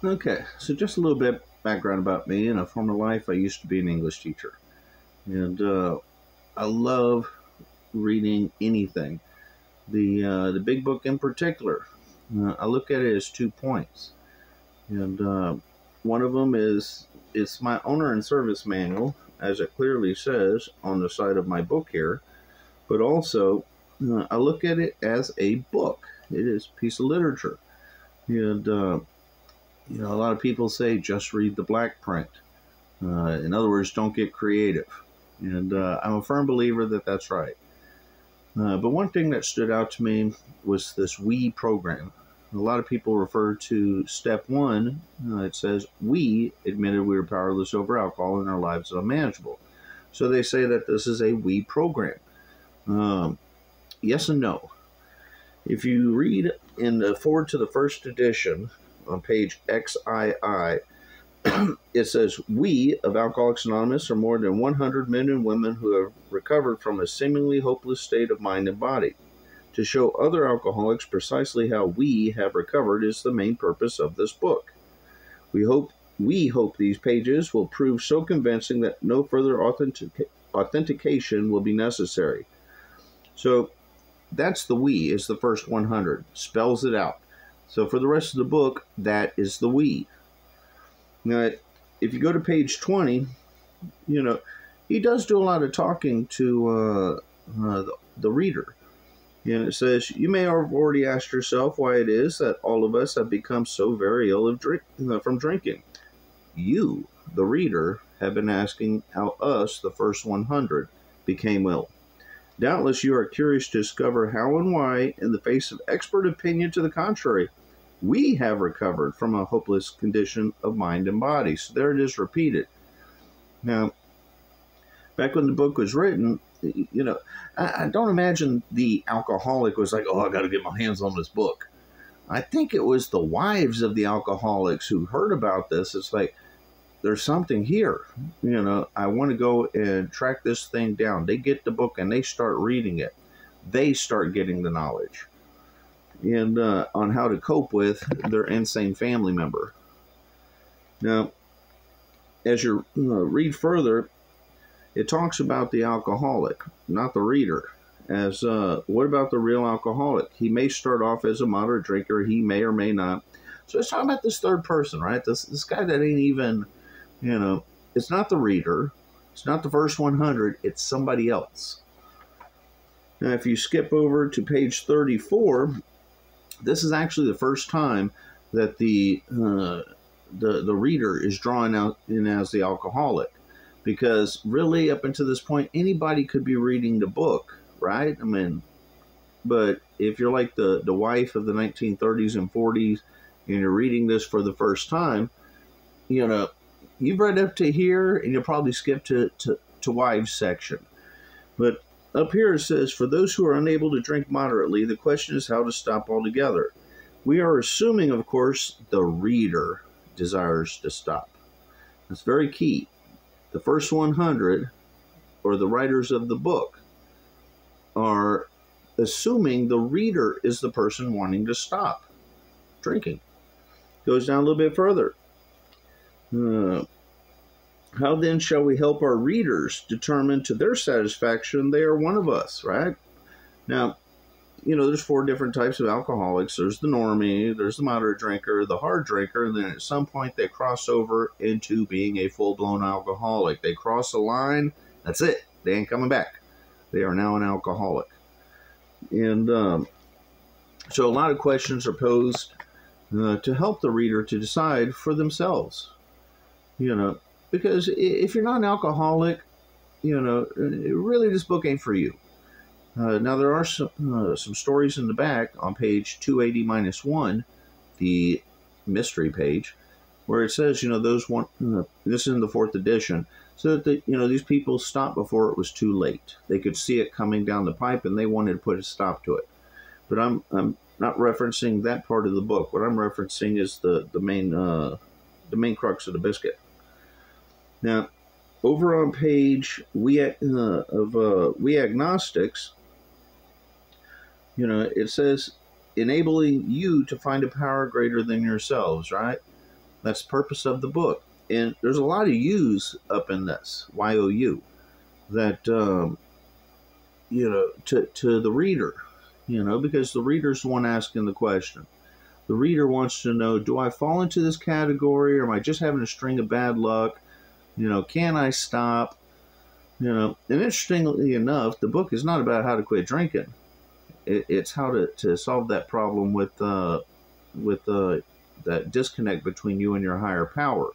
Okay, so just a little bit background about me. In a former life, I used to be an English teacher, and I love reading anything. The big book in particular, I look at it as 2 points, and one of them is it's my owner and service manual, as it clearly says on the side of my book here. But also, I look at it as a book. It is a piece of literature, and a lot of people say just read the black print. In other words, don't get creative. And I'm a firm believer that that's right. But one thing that stood out to me was this we program. A lot of people refer to step one. It says, we admitted we were powerless over alcohol and our lives are unmanageable. So they say that this is a we program. Yes and no. If you read in the forward to the first edition on page XII, it says, we of Alcoholics Anonymous are more than 100 men and women who have recovered from a seemingly hopeless state of mind and body. To show other alcoholics precisely how we have recovered is the main purpose of this book. We hope these pages will prove so convincing that no further authentication will be necessary. So that's the we, is the first 100, spells it out. So for the rest of the book, that is the we. Now, if you go to page 20, he does do a lot of talking to the reader. And it says, you may have already asked yourself why it is that all of us have become so very ill from drinking. You, the reader, have been asking how us, the first 100, became ill. Doubtless you are curious to discover how and why, in the face of expert opinion to the contrary, we have recovered from a hopeless condition of mind and body. So there it is repeated. Now, back when the book was written, I don't imagine the alcoholic was like, oh, I got to get my hands on this book. I think it was the wives of the alcoholics who heard about this. It's like, there's something here. I want to go and track this thing down. They get the book and they start reading it. They start getting the knowledge and on how to cope with their insane family member. Now, as you read further, it talks about the alcoholic, not the reader. As what about the real alcoholic? He may start off as a moderate drinker. He may or may not. So it's talking about this third person, right? This guy that ain't even, it's not the reader. It's not the first 100. It's somebody else. Now, if you skip over to page 34, this is actually the first time that the reader is drawn out in as the alcoholic. Because really, up until this point, anybody could be reading the book, right? I mean, but if you're like the wife of the 1930s and 40s, and you're reading this for the first time, you've read up to here, and you'll probably skip to wives section. But up here it says, for those who are unable to drink moderately, the question is how to stop altogether. We are assuming, of course, the reader desires to stop. That's very key. The first 100, or the writers of the book, are assuming the reader is the person wanting to stop drinking. Goes down a little bit further. How then shall we help our readers determine to their satisfaction they are one of us, right? Now, there's 4 different types of alcoholics. There's the normie, there's the moderate drinker, the hard drinker, and then at some point they cross over into being a full-blown alcoholic. They cross a line, that's it. They ain't coming back. They are now an alcoholic. And so a lot of questions are posed to help the reader to decide for themselves. Because if you're not an alcoholic, really this book ain't for you. Now, there are some stories in the back on page 280-1, the mystery page, where it says, those one, this is in the 4th edition, so that these people stopped before it was too late. They could see it coming down the pipe, and they wanted to put a stop to it. But I'm not referencing that part of the book. What I'm referencing is the main crux of the biscuit. Now, over on page We Agnostics, it says, enabling you to find a power greater than yourselves, right? That's the purpose of the book. And there's a lot of U's up in this, Y-O-U, that, to the reader, because the reader's the one asking the question. The reader wants to know, do I fall into this category, or am I just having a string of bad luck? Can I stop? And interestingly enough, the book is not about how to quit drinking. It's how to solve that problem with that disconnect between you and your higher power.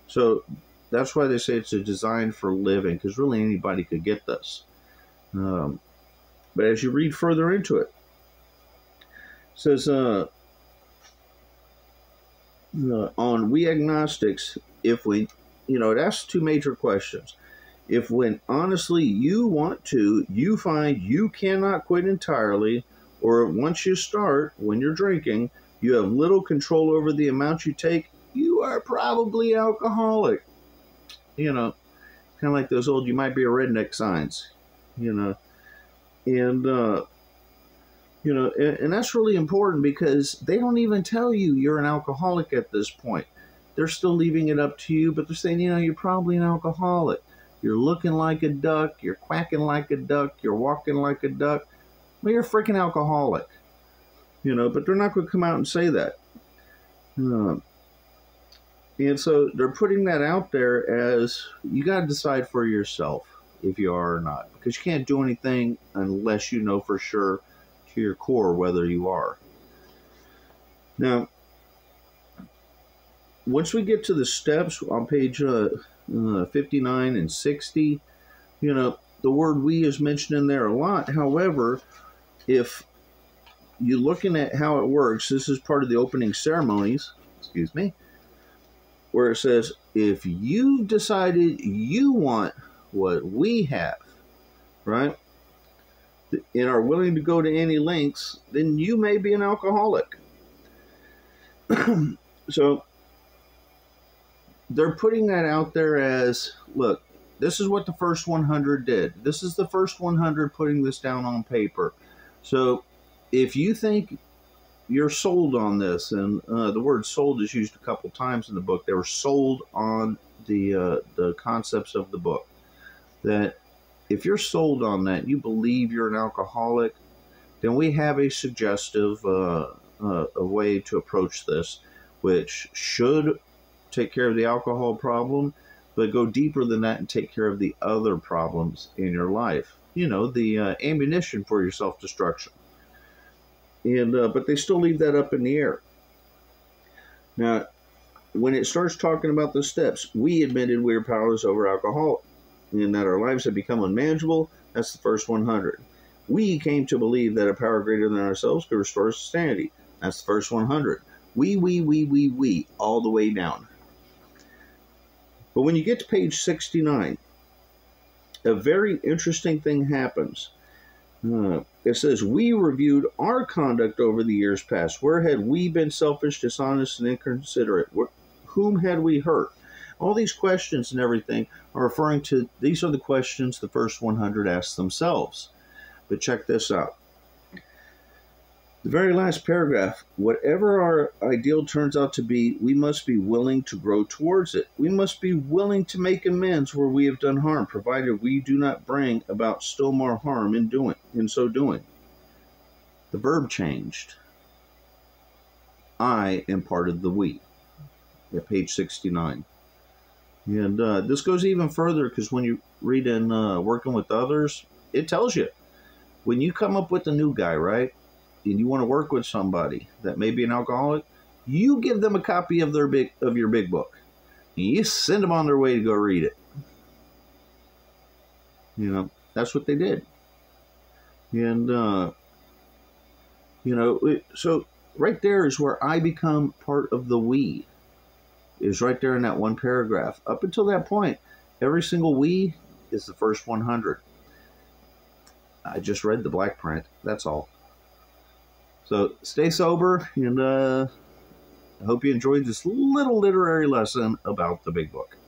So that's why they say it's a design for living, because really anybody could get this. But as you read further into it, it says, on We Agnostics, if we, it asks two major questions. If when honestly you want to, you find you cannot quit entirely, or once you start, when you're drinking, you have little control over the amount you take, you are probably alcoholic. Kind of like those old, you might be a redneck signs, and, and that's really important, because they don't even tell you you're an alcoholic at this point. They're still leaving it up to you, but they're saying, you're probably an alcoholic. You're looking like a duck. You're quacking like a duck. You're walking like a duck. Well, you're a freaking alcoholic. But they're not going to come out and say that. And so they're putting that out there as you got to decide for yourself if you are or not. Because you can't do anything unless you know for sure to your core whether you are. Now, once we get to the steps on page 59 and 60, the word we is mentioned in there a lot. However, if you're looking at how it works, this is part of the opening ceremonies, where it says, if you've decided you want what we have, right, and are willing to go to any lengths, then you may be an alcoholic. So they're putting that out there as, look, this is what the first 100 did. This is the first 100 putting this down on paper. So if you think you're sold on this, and the word sold is used a couple times in the book. They were sold on the concepts of the book. That if you're sold on that, you believe you're an alcoholic, then we have a suggestive a way to approach this, which should take care of the alcohol problem, but go deeper than that and take care of the other problems in your life. The ammunition for your self-destruction. And but they still leave that up in the air. Now, when it starts talking about the steps, we admitted we were powerless over alcohol, and that our lives had become unmanageable. That's the first 100. We came to believe that a power greater than ourselves could restore us to sanity. That's the first 100. We, all the way down. But when you get to page 69, a very interesting thing happens. It says, we reviewed our conduct over the years past. Where had we been selfish, dishonest, and inconsiderate? Whom had we hurt? All these questions and everything are referring to, these are the questions the first 100 asked themselves. But check this out. The very last paragraph, whatever our ideal turns out to be, we must be willing to grow towards it. We must be willing to make amends where we have done harm, provided we do not bring about still more harm in so doing. The verb changed. I am part of the we, at page 69. And this goes even further, because when you read in Working with Others, it tells you, when you come up with a new guy, right, and you want to work with somebody that may be an alcoholic, you give them a copy of your big book. And you send them on their way to go read it. That's what they did. And, so right there is where I become part of the we. Is right there in that one paragraph. Up until that point, every single we is the first 100. I just read the black print. That's all. So stay sober, and I hope you enjoyed this little literary lesson about the big book.